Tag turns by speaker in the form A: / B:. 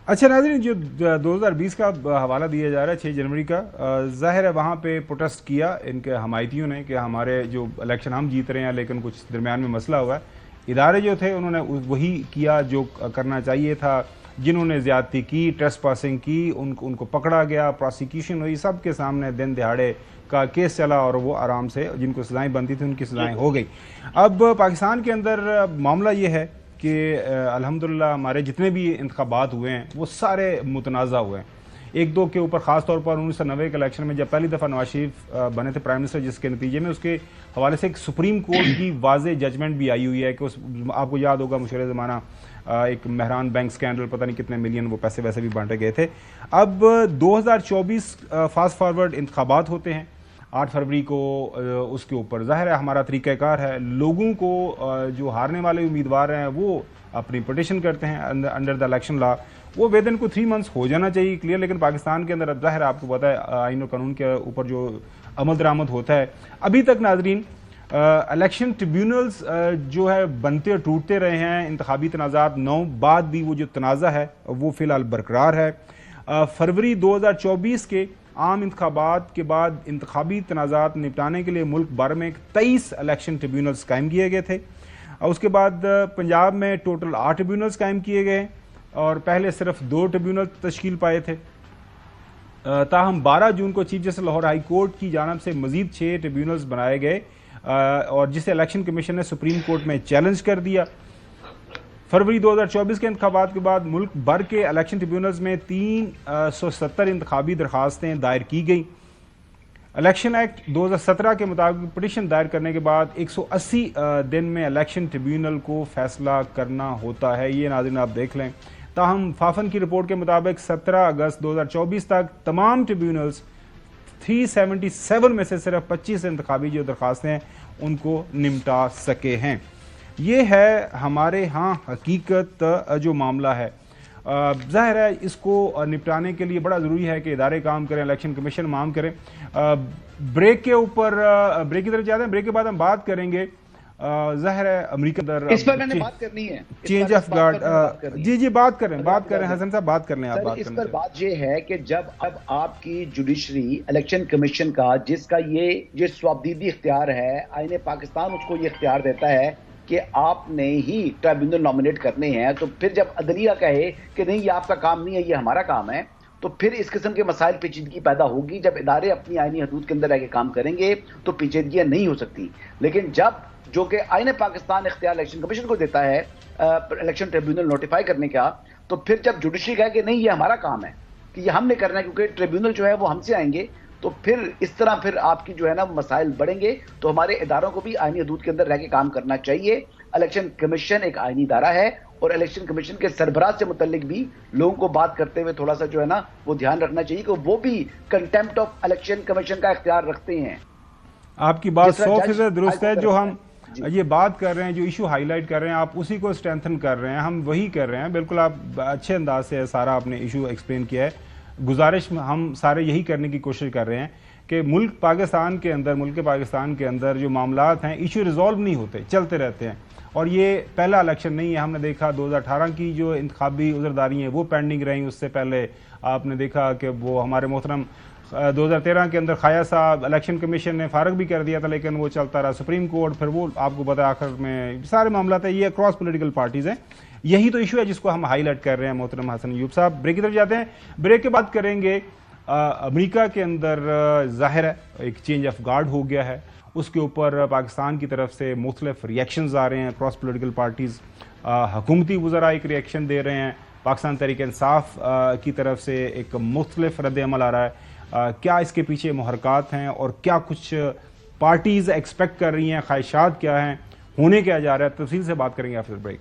A: अच्छा नाज़रीन, जो 2020 का हवाला दिया जा रहा है 6 जनवरी का, ज़ाहिर है वहाँ पे प्रोटेस्ट किया इनके हमायतियों ने कि हमारे जो इलेक्शन हम जीत रहे हैं लेकिन कुछ दरमियान में मसला हुआ है। इदारे जो थे उन्होंने वही किया जो करना चाहिए था। जिन्होंने ज़्यादती की, ट्रेस पासिंग की, उनको पकड़ा गया, प्रोसिक्यूशन हुई, सब के सामने दिन दिहाड़े का केस चला और वो आराम से जिनको सज़ाएँ बनती थी उनकी सज़ाएँ हो गई। अब पाकिस्तान के अंदर मामला ये है कि अल्हम्दुलिल्लाह हमारे जितने भी इंतखाबात हुए हैं वो सारे मुतनाज़ा हुए हैं। एक दो के ऊपर ख़ास तौर पर 1990 के इलेक्शन में जब पहली दफ़ा नवाज शरीफ बने थे प्राइम मिनिस्टर, जिसके नतीजे में उसके हवाले से एक सुप्रीम कोर्ट की वाज़े जजमेंट भी आई हुई है कि उस, आपको याद होगा मुशर्रफ ज़माना एक मेहरान बैंक स्कैंडल, पता नहीं कितने मिलियन वो पैसे वैसे भी बांटे गए थे। अब 2024 फास्ट फॉरवर्ड इंतखाबात होते हैं 8 फरवरी को। उसके ऊपर ज़ाहिर है हमारा तरीक़ाकार है, लोगों को जो हारने वाले उम्मीदवार हैं वो अपनी पिटिशन करते हैं अंडर द इलेक्शन लॉ। वो वेदन को 3 मंथ्स हो जाना चाहिए क्लियर, लेकिन पाकिस्तान के अंदर अब ज़ाहिर आपको पता है आइन और कानून के ऊपर जो अमल दरामद होता है। अभी तक नाजरीन इलेक्शन ट्रिब्यूनल्स जो है बनते और टूटते रहे हैं। इंतखाबी तनाज़ात 9 बाद भी वो जो तनाज़ा है वो फ़िलहाल बरकरार है। फरवरी 2024 के आम इंतखाबात के बाद इंतखाबी तनाज़ात निपटाने के लिए मुल्क भर में 23 इलेक्शन ट्रिब्यूनल्स कायम किए गए थे। उसके बाद पंजाब में टोटल 8 ट्रिब्यूनल्स कायम किए गए और पहले सिर्फ 2 ट्रिब्यूनल तश्कील पाए थे। ताहम 12 जून को chief justice Lahore high court की जानिब से मजीद 6 ट्रिब्यूनल्स बनाए गए और जिसे इलेक्शन कमीशन ने सुप्रीम कोर्ट में चैलेंज कर दिया। फरवरी 2024 के इंतखाबात के बाद मुल्क भर के इलेक्शन ट्रिब्यूनल्स में 370 इंतखाबी दरखास्तें दायर की गई। इलेक्शन एक्ट 2017 के मुताबिक पिटिशन दायर करने के बाद 180 दिन में इलेक्शन ट्रिब्यूनल को फैसला करना होता है। ये नाज़रीन आप देख लें। ताहम फाफन की रिपोर्ट के मुताबिक 17 अगस्त 2024 तक तमाम ट्रिब्यूनल्स 377 में से सिर्फ 25 इंतखाबी जो दरखास्तें हैं उनको निपटा सके हैं। ये है हमारे यहाँ हकीकत जो मामला है। ज़ाहिर है इसको निपटाने के लिए बड़ा ज़रूरी है कि इदारे काम करें, इलेक्शन कमीशन काम करें। ब्रेक के ऊपर ब्रेक की तरफ जाते हैं, ब्रेक के बाद हम बात करेंगे ज़ाहिर है अमेरिका अंदर
B: इस पर मैंने बात करनी है,
A: चेंज ऑफ गार्ड। जी बात करें हसन साहब, बात कर लें आप। बात
B: इस पर बात ये है कि जब अब आपकी जुडिशरी इलेक्शन कमीशन का जिसका ये स्वाबदीदी इख्तियार है, आईने पाकिस्तान उसको ये इख्तियार देता है कि आपने ही ट्रिब्यूनल नॉमिनेट करने हैं, तो फिर जब अदलिया कहे कि नहीं ये आपका काम नहीं है ये हमारा काम है, तो फिर इस किस्म के मसाइल पेचीदगी पैदा होगी। जब इदारे अपनी आईनी हदूद के अंदर रह के काम करेंगे तो पेचीदगियां नहीं हो सकती। लेकिन जब जो कि आईने पाकिस्तान इख्तियार इलेक्शन कमीशन को देता है इलेक्शन ट्रिब्यूनल नोटिफाई करने का, तो फिर जब जुडिशरी कहे कि नहीं ये हमारा काम है कि ये हमने करना है क्योंकि ट्रिब्यूनल जो है वो हमसे आएंगे, तो फिर इस तरह फिर आपकी जो है ना मसाइल बढ़ेंगे। तो हमारे इदारों को भी आईनी हदूद के अंदर रह के काम करना चाहिए। इलेक्शन कमीशन एक आईनी इदारा है और इलेक्शन कमीशन के सरबराह से मुतल्लिक भी लोगों को बात करते हुए थोड़ा सा जो है ना वो ध्यान रखना चाहिए कि वो भी कंटेम्प्ट ऑफ इलेक्शन कमीशन का इख्तियार रखते हैं।
A: आपकी बात 100% दुरुस्त है। जो हम ये बात कर रहे हैं, जो इशू हाईलाइट कर रहे हैं, आप उसी को स्ट्रेंथन कर रहे हैं, हम वही कर रहे हैं। बिल्कुल आप अच्छे अंदाज से सारा आपने इशू एक्सप्लेन किया है। गुजारिश हम सारे यही करने की कोशिश कर रहे हैं कि मुल्क पाकिस्तान के अंदर जो मामलात हैं इशू रिजॉल्व नहीं होते, चलते रहते हैं। और ये पहला इलेक्शन नहीं है। हमने देखा 2018 की जो इंतखाबी उज़रदारी हैं वो पेंडिंग रही। उससे पहले आपने देखा कि वो हमारे मोहतरम 2013 के अंदर खाया साहब इलेक्शन कमीशन ने फारग भी कर दिया था, लेकिन वो चलता रहा सुप्रीम कोर्ट, फिर वो आपको पता आखिर में सारे मामला था। ये क्रॉस पॉलिटिकल पार्टीज हैं, यही तो इशू है जिसको हम हाईलाइट कर रहे हैं। मोहतरम हसन अय्यूब साहब, ब्रेक की तरफ जाते हैं। ब्रेक के बाद करेंगे अमेरिका के अंदर ज़ाहिर है एक चेंज ऑफ गार्ड हो गया है, उसके ऊपर पाकिस्तान की तरफ से मुख्तलिफ रिएक्शंस आ रहे हैं। क्रॉस पॉलिटिकल पार्टीज़ हुकूमती वज़रा एक रिएक्शन दे रहे हैं, पाकिस्तान तहरीक इंसाफ की तरफ से एक मुख्तलिफ रद्द अमल आ रहा है। क्या इसके पीछे मुहरकात हैं और क्या कुछ पार्टीज़ एक्सपेक्ट कर रही हैं, ख्वाहिशात क्या हैं, होने क्या जा रहा है, तफसील से बात करेंगे आफ्टर ब्रेक।